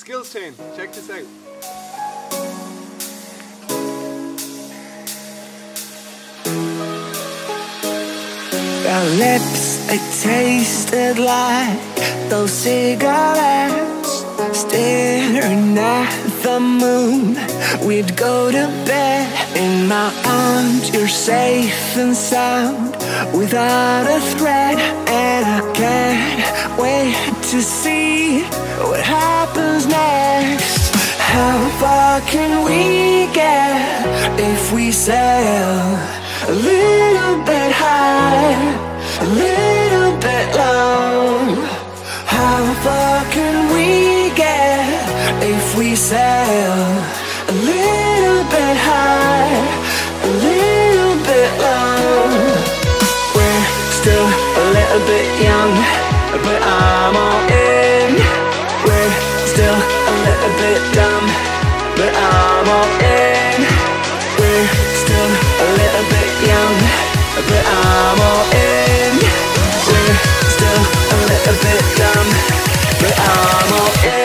Skills Chain. Check this out. Our lips, they tasted like those cigarettes. Staring at the moon, we'd go to bed. In my arms, you're safe and sound, without a threat. And I can't wait to see what happens next. How far can we get if we sail a little bit high, a little bit low? How far can we get if we sail a little bit high, a little bit low? We're still a little bit young, but I'm all in. We're still a little bit dumb, but I'm all in. We're still a little bit young, but I'm all in. We're still a little bit dumb, but I'm all in.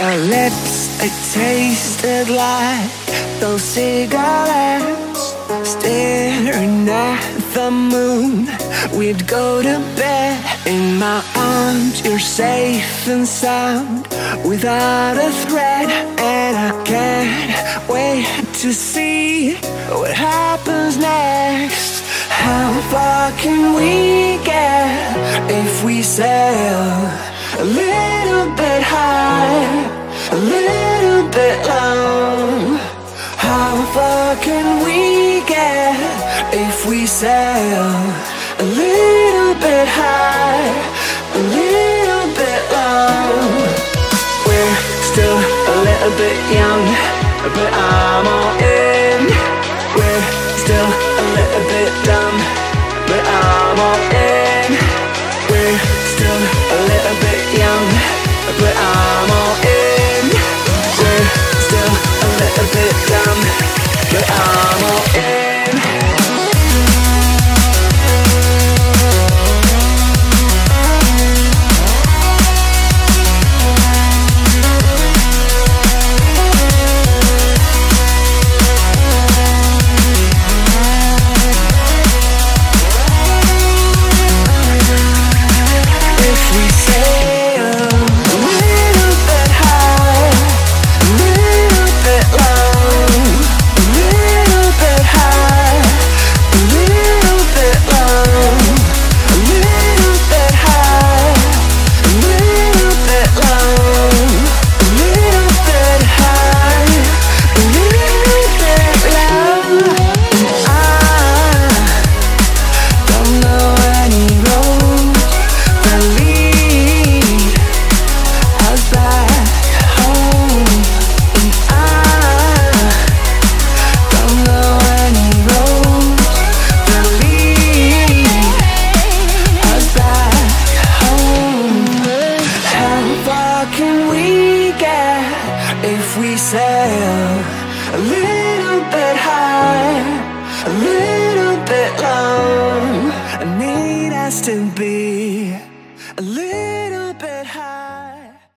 Our lips, they tasted like those cigarettes. Staring at the moon, we'd go to bed. In my arms, you're safe and sound, without a threat. And I can't wait to see what happens next. How far can we get if we sail a little bit high, a little bit low? How far can we get if we sail a little bit high, a little bit low? We're still a little bit young, but I'm all in. We're still a little bit dumb, but I'm all in. We're still a little bit young, but I'm all in. We're still a little bit dumb, but I'm